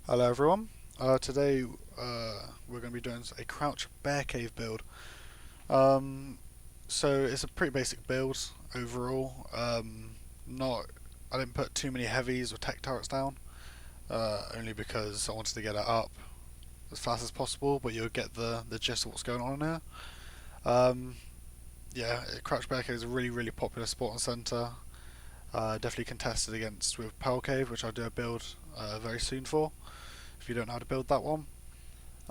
Hello everyone. Today we're going to be doing a crouch bear cave build. Um, so it's a pretty basic build overall. Not I didn't put too many heavies or tech turrets down, only because I wanted to get it up as fast as possible. But you'll get the gist of what's going on in here. Um, yeah, crouch bear cave is a really popular spot on center. Definitely contested against with Pearl Cave, which I'll do a build very soon for. If you don't know how to build that one.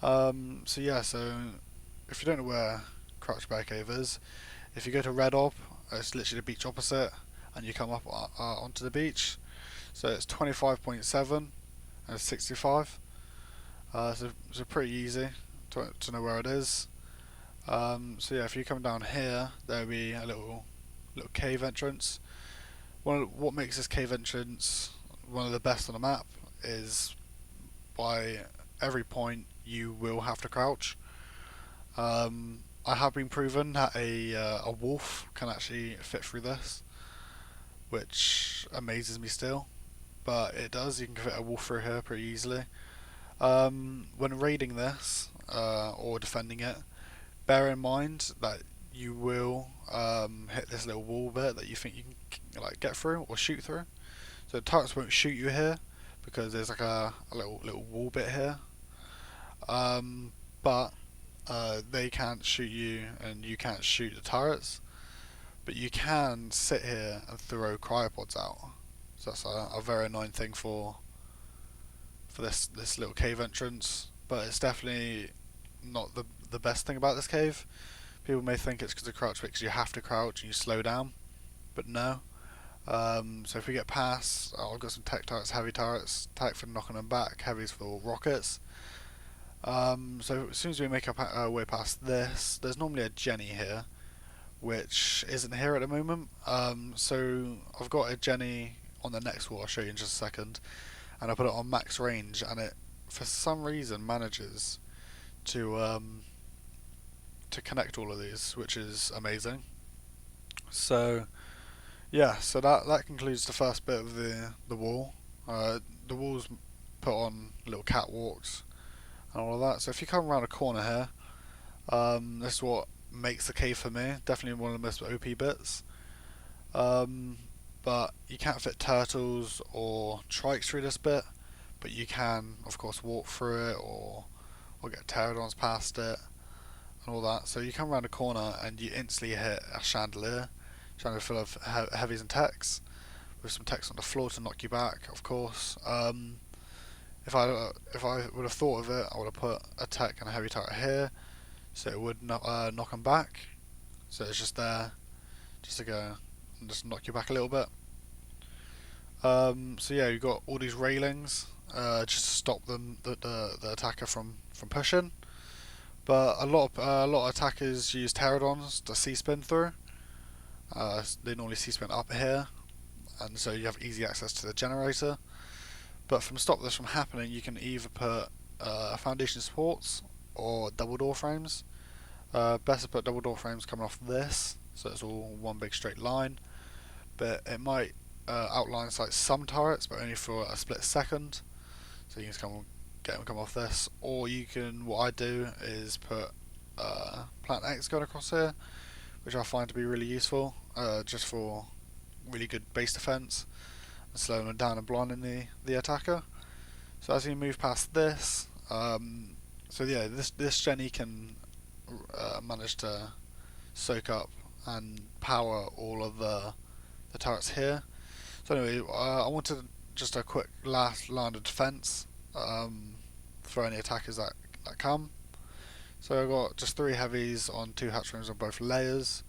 So if you don't know where Crouch Bear Cave is, if you go to Red Ob, it's literally the beach opposite, and you come up onto the beach. So it's 25.7 and it's 65. So pretty easy to know where it is. If you come down here, there'll be a little cave entrance. What makes this cave entrance one of the best on the map is by every point you will have to crouch. I have been proven that a wolf can actually fit through this, which amazes me still. But it does. You can fit a wolf through here pretty easily. When raiding this or defending it, bear in mind that you will hit this little wall bit that you think you can get through or shoot through. So the turrets won't shoot you here because there's like a little wall bit here. But they can't shoot you and you can't shoot the turrets. But you can sit here and throw cryopods out. So that's a very annoying thing for this little cave entrance. But it's definitely not the best thing about this cave. People may think it's because of crouch because you have to crouch and you slow down, but no. So if we get past, I've got some tech turrets, heavy turrets, tech for knocking them back, heavies for rockets. So as soon as we make our way past this, there's normally a Jenny here, which isn't here at the moment. So I've got a Jenny on the next wall, I'll show you in just a second, and I put it on max range, and it for some reason manages to connect all of these, which is amazing. So yeah, so that concludes the first bit of the wall. The wall's put on little catwalks and all of that. So if you come around a corner here, this is what makes the cave for me. Definitely one of the most OP bits. But you can't fit turtles or trikes through this bit, but you can, of course, walk through it or get pterodons past it and all that. So you come around a corner and you instantly hit a chandelier full of heavies and techs, with some techs on the floor to knock you back, of course. If I would have thought of it, I would have put a tech and a heavy turret here, so it would knock them back. So it's just there, just to go and just knock you back a little bit. You've got all these railings, just to stop the attacker from pushing. But a lot of attackers use pterodons to C-spin through. They normally C-spin up here, and so you have easy access to the generator. But from stop this from happening, you can either put foundation supports or double door frames. Best to put double door frames coming off this, so it's all one big straight line. But it might outline like some turrets, but only for a split second. So you can get them come off this, or you can. What I do is put Plant X going across here, which I find to be really useful, just for really good base defense and slowing them down and blinding the attacker. So as you move past this, this Jenny can manage to soak up and power all of the turrets here. So anyway, I wanted just a quick last line of defense for any attackers that come. So I've got just 3 heavies on 2 hatch rooms on both layers.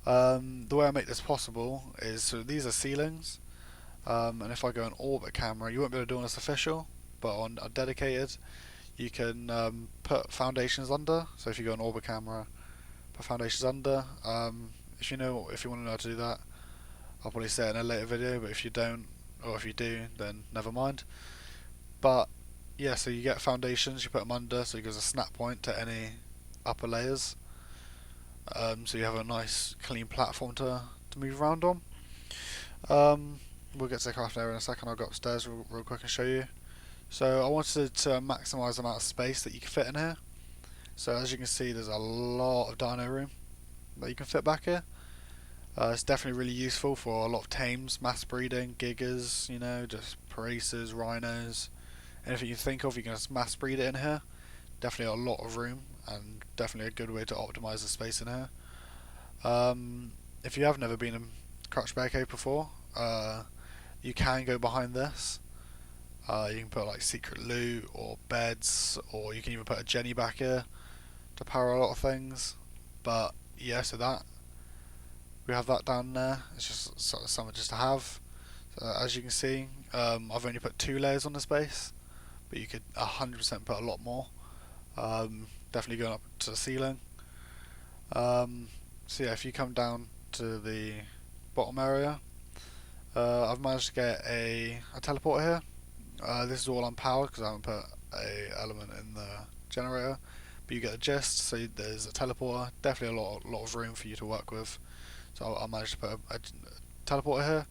The way I make this possible is, so these are ceilings, and if I go on orbit camera, you won't be able to do on this official, but on a dedicated, you can put foundations under. So if you go on orbit camera, put foundations under. If you want to know how to do that, I'll probably say it in a later video, but if you don't, or if you do, then never mind. But yeah, so you get foundations, you put them under, so it gives a snap point to any upper layers. So you have a nice clean platform to move around on. We'll get to the crafting area in a second. I'll go upstairs real quick and show you. So I wanted to maximise the amount of space that you can fit in here. So as you can see, there's a lot of dino room that you can fit back here. It's definitely really useful for a lot of tames, mass breeding, gigas, you know, just paraces, rhinos, anything you think of, you can just mass breed it in here. Definitely a lot of room, and definitely a good way to optimize the space in here. If you have never been in Crouch Bear Cave before, you can go behind this. You can put like secret loot or beds, or you can even put a Jenny back here to power a lot of things. But yeah, so that we have that down there. It's just sort of something just to have. So as you can see, I've only put 2 layers on this base, but you could 100% put a lot more. Definitely going up to the ceiling. So yeah, if you come down to the bottom area, I've managed to get a teleporter here. This is all unpowered because I haven't put a element in the generator, but you get the gist. So there's a teleporter, definitely a lot of room for you to work with. So I managed to put a teleporter here.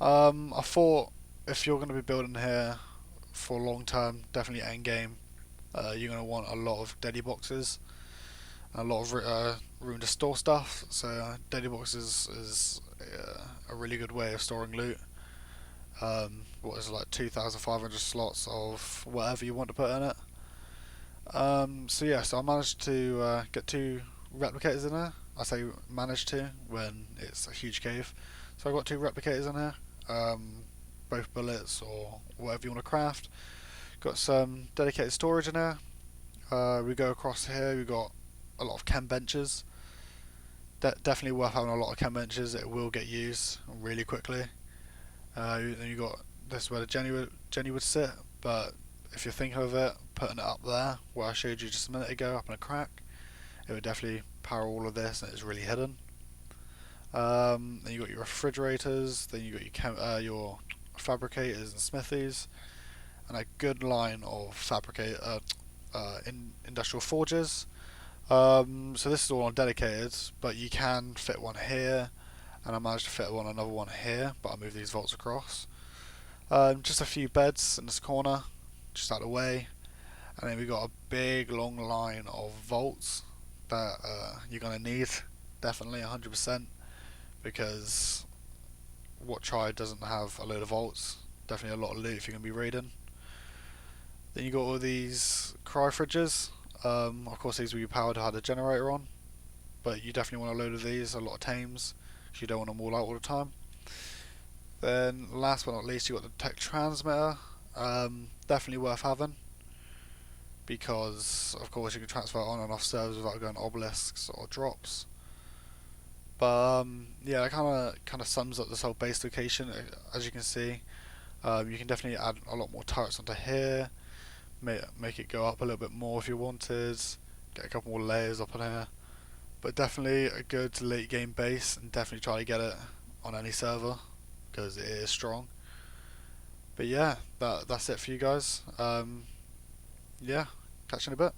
I thought if you're going to be building here for long term, definitely end game, you're going to want a lot of deady boxes, and a lot of room to store stuff. So deady boxes is a really good way of storing loot. What is it, like 2,500 slots of whatever you want to put in it. So yeah, so I managed to get 2 replicators in there. I say managed to when it's a huge cave. So I got 2 replicators in here, both bullets or whatever you want to craft. Got some dedicated storage in there. We go across here. We got a lot of chem benches. Definitely worth having a lot of chem benches. It will get used really quickly. Then you got this where the Jenny would sit, but if you're thinking of it, putting it up there where I showed you just a minute ago, up in a crack, it would definitely power all of this, and it's really hidden. Then you got your refrigerators, then you got your fabricators and smithies, and a good line of industrial forges. So this is all on dedicated, but you can fit one here, and I managed to fit another one here, but I moved these vaults across. Just a few beds in this corner, just out of the way, and then we got a big long line of vaults that you're gonna need, definitely 100%, because what tribe doesn't have a load of vaults? Definitely a lot of loot if you're gonna be raiding. Then you got all these cryo fridges. Of course, these will be powered had a generator on, but you definitely want a load of these, a lot of tames, because you don't want them all out all the time. Then, last but not least, you got the tech transmitter. Definitely worth having, because of course you can transfer on and off servers without going obelisks or drops. But yeah, that kind of sums up this whole base location. As you can see, you can definitely add a lot more turrets onto here. Make it go up a little bit more if you wanted. Get a couple more layers up on here. But definitely a good late game base, and definitely try to get it on any server because it is strong. But yeah, that's it for you guys. Yeah, catch you in a bit.